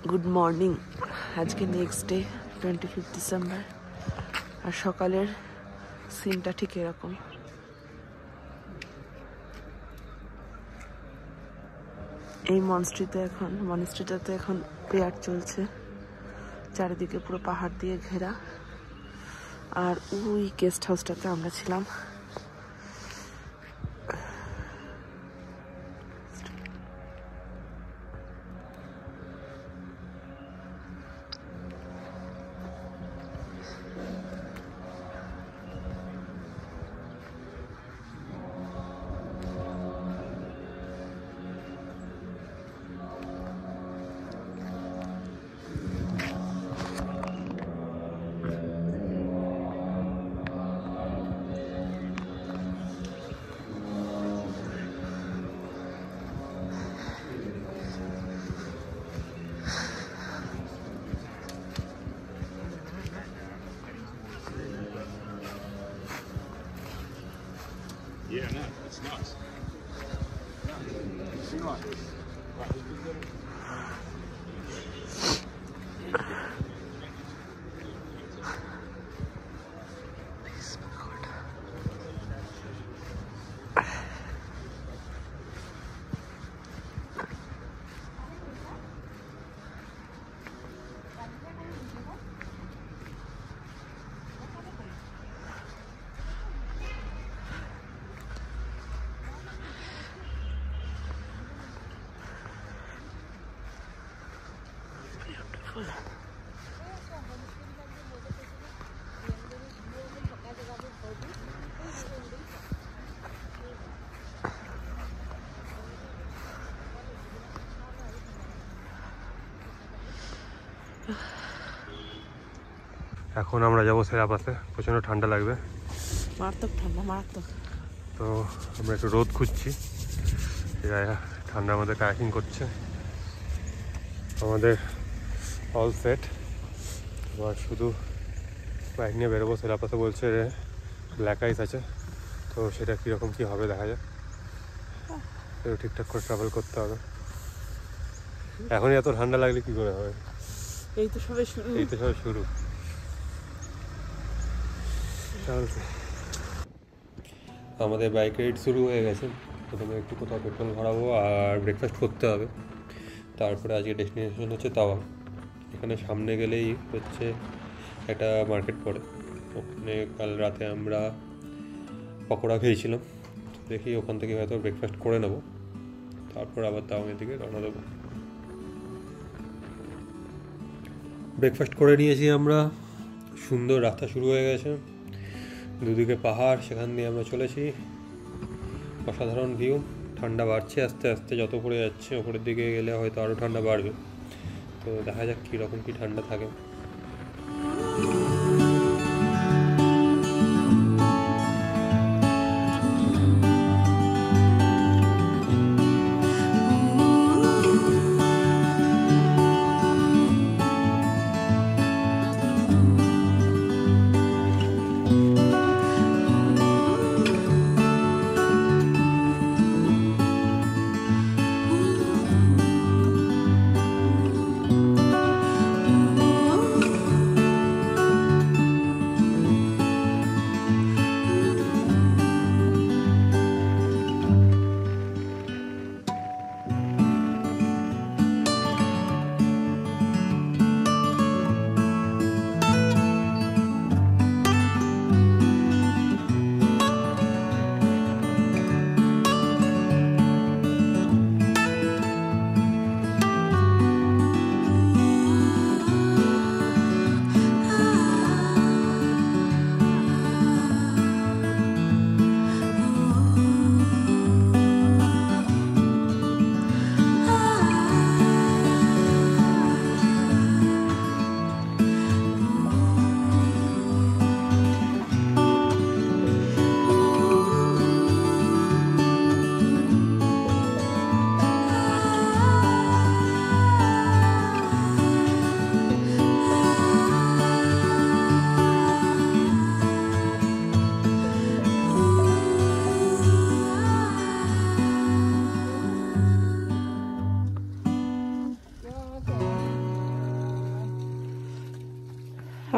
Good morning. আজকে next day 25 December, আর সকালের সিনটা ঠিক এরকম। এই মনস্ট্রিটাতে এখন প্রেয়ার চলছে, চারিদিকে পুরো পাহাড় দিয়ে ঘেরা। আর ওই গেস্ট হাউসটাতে আমরা ছিলাম। Yeah, no, it's nuts. এখন আমরা যাবো সেরাপাসে, প্রচণ্ড ঠান্ডা লাগবে, মারাত্মক ঠান্ডা, মারাত্মক। তো আমরা একটু রোদ খুঁজছি। ঠান্ডার মধ্যে কায়াকিং করছে। আমাদের অল সেট, এবার শুধু বাইক নিয়ে বেরোবো। সেরাপাসে বলছে ব্ল্যাক আইস আছে, তো সেটা কীরকম কী হবে দেখা যায়। একটু ঠিকঠাক করে ট্রাভেল করতে হবে। এখনই এত ঠান্ডা লাগলে কী করে হবে? এই তো সবে শুরু। আমাদের বাইক রাইড শুরু হয়ে গেছে। প্রথমে একটু কোথাও পেট্রোল ভরাবো আর ব্রেকফাস্ট করতে হবে। তারপরে আজকে ডেস্টিনেশন হচ্ছে তাওয়াং। এখানে সামনে গেলেই হচ্ছে একটা মার্কেট পড়ে, ওখানে কাল রাতে আমরা পকোড়া খেয়েছিলাম। দেখি ওখান থেকে হয়তো ব্রেকফাস্ট করে নেব, তারপর আবার তাওয়াংয়ের দিকে রওনা দেবো। ব্রেকফাস্ট করে নিয়েছি আমরা, সুন্দর রাস্তা শুরু হয়ে গেছে, দুদিকে পাহাড়, সেখান দিয়ে আমরা চলেছি। অসাধারণ ভিউ। ঠান্ডা বাড়ছে আস্তে আস্তে, যত উপরে যাচ্ছে ওপরের দিকে গেলে হয়তো আরও ঠান্ডা বাড়বে। তো দেখা যাক কীরকম কী ঠান্ডা থাকে।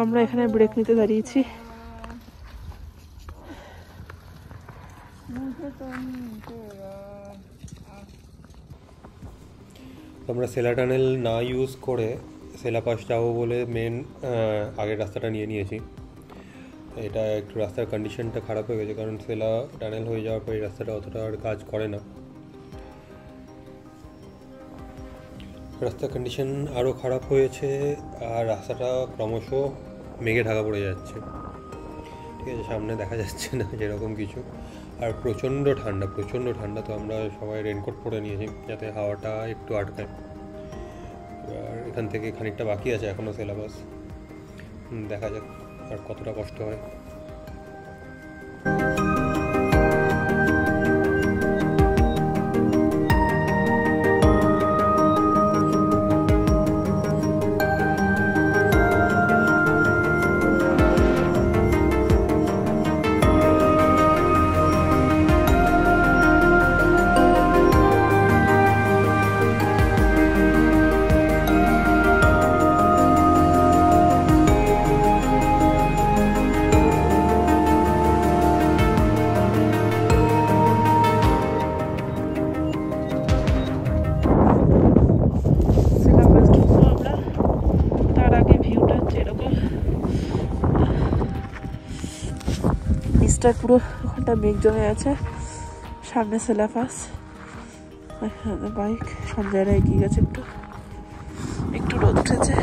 আমরা এখানে ব্রেক নিতে দাঁড়িয়েছি। আমরা সেলা টানেল না ইউজ করে সেলা পাস যাবো বলে মেন আগের রাস্তাটা নিয়ে নিয়েছি। এটা একটু রাস্তার কন্ডিশনটা খারাপ হয়ে গেছে, কারণ সেলা টানেল হয়ে যাওয়ার পর এই রাস্তাটা অতটা আর কাজ করে না। রাস্তার কন্ডিশন আরও খারাপ হয়েছে, আর রাস্তাটা ক্রমশ মেঘে ঢাকা পড়ে যাচ্ছে। ঠিক আছে, সামনে দেখা যাচ্ছে না যেরকম কিছু, আর প্রচণ্ড ঠান্ডা। তো আমরা সবাই রেনকোট পরে নিয়েছি যাতে হাওয়াটা একটু আটকায়। এবার এখান থেকে খানিকটা বাকি আছে এখনও সিলেবাস, দেখা যাক আর কতটা কষ্ট হয়। পুরো ওখানটা মেঘ জমে আছে, সামনে সেলাপাস, বাইক সঞ্জয়রা এগিয়ে গেছে, একটু রোদ উঠেছে।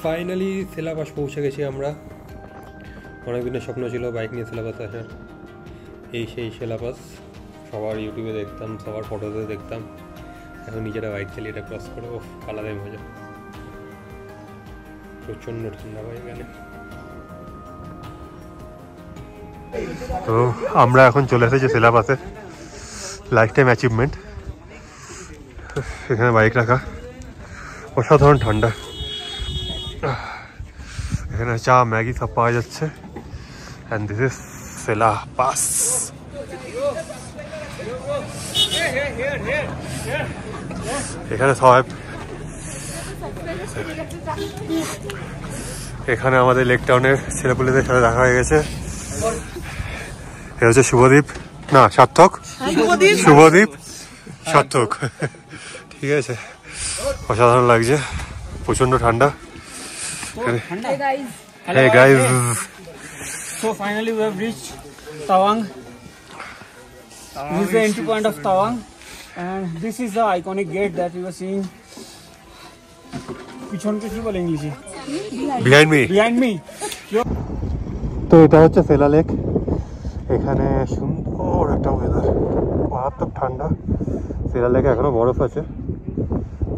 ফাইনালি সিলেবাস পৌঁছে গেছি আমরা। অনেক দিনের স্বপ্ন ছিল বাইক নিয়ে সিলেবাস আসার। সেই সিলেবাস সবার ইউটিউবে দেখতাম, সবার ফটোতে দেখতাম, এখন নিজেরা বাইক চালিয়ে এটা ক্রস করে আলাদাই মজা। প্রচণ্ড ঠান্ডা হয় এখানে। তো আমরা এখন চলে এসেছি সিলেবাসে, লাইফ টাইম অ্যাচিভমেন্ট। এখানে বাইক রাখা, অসাধারণ ঠান্ডা। এখানে চা ম্যাগি সব পাওয়া যাচ্ছে। And this is Sela pass. এখানে সবাই, এখানে আমাদের লেক টাউনের ছেলেপুলেদের সাথে দেখা হয়ে গেছে। এ হচ্ছে শুভদীপ, না সার্থক, শুভদীপ সার্থক। ঠিক আছে, অসাধারণ লাগছে, প্রচন্ড ঠান্ডা। Hey guys. So finally we have reached Tawang. This is the entry point of Tawang, and this is the iconic gate that we were seeing. পিছনকে কি বলে ইংলিশে? Behind me. Behind me. তো এটা হচ্ছে সেলা লেক। এখানে সুন্দর একটা ওয়েদার, মারাত্মক ঠান্ডা। সেলা লেকে এখনো বরফ আছে।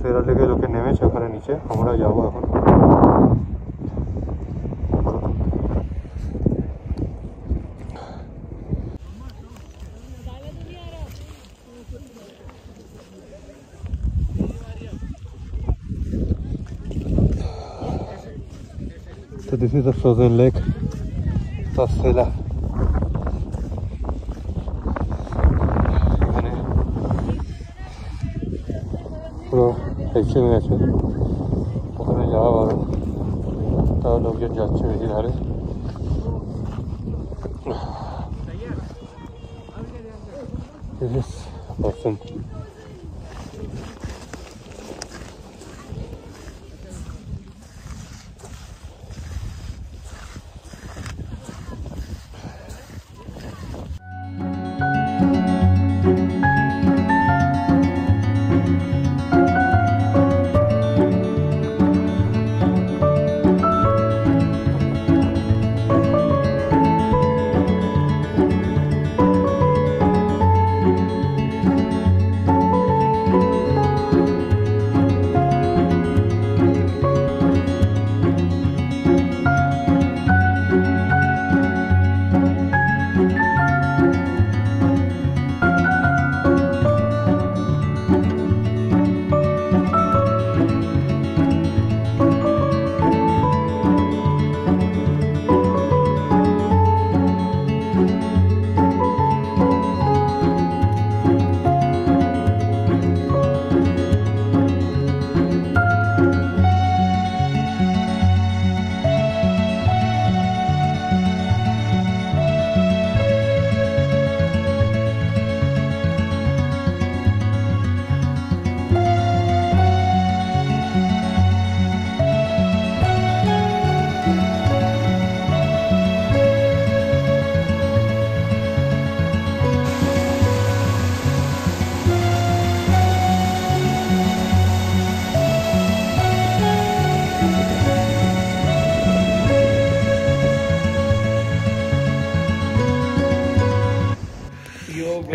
সেলা লেকে লোকে নেমেছে ওখানে নিচে, আমরা যাবো এখন। So this is the frozen lake of Sela. এখানে পুরো এক্সিডেন্ট আছে, ওখানে যাওয়া ভালো, তাও লোকজন যাচ্ছে বেশি ধারে। This is awesome.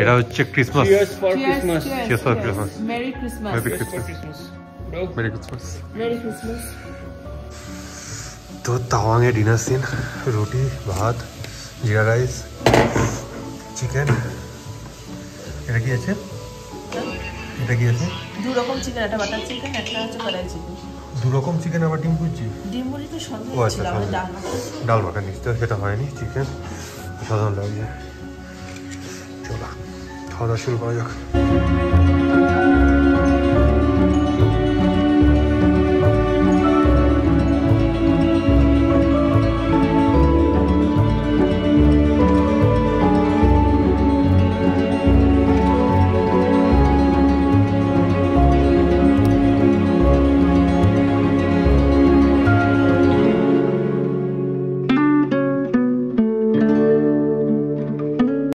এটা হচ্ছে Christmas. Cheers for Christmas. Cheers for Christmas. Merry Christmas. Merry Cheers for Christmas. Christmas. Bro. Merry Christmas. Merry Christmas. তো তাওয়াংয়ে ডিনার সিন, রুটি, ভাত, জিরা রাইস, চিকেন। এটা কি আছে? এটা কি আছে? দু রকম চিকেন, একটা বাটার চিকেন, একটা হচ্ছে কড়াই চিকেন। দু রকম চিকেন আবার ডিম কুচি। ডিম মুড়ি তো সন্ধ্যা ও আচ্ছা, ছিল, আমাদের ডাল ডাল মাখানি তো সেটা হয়নি। চিকেন সাধারণ লাগছে। চলো খাওয়া দাওয়া শুরু করা যাক।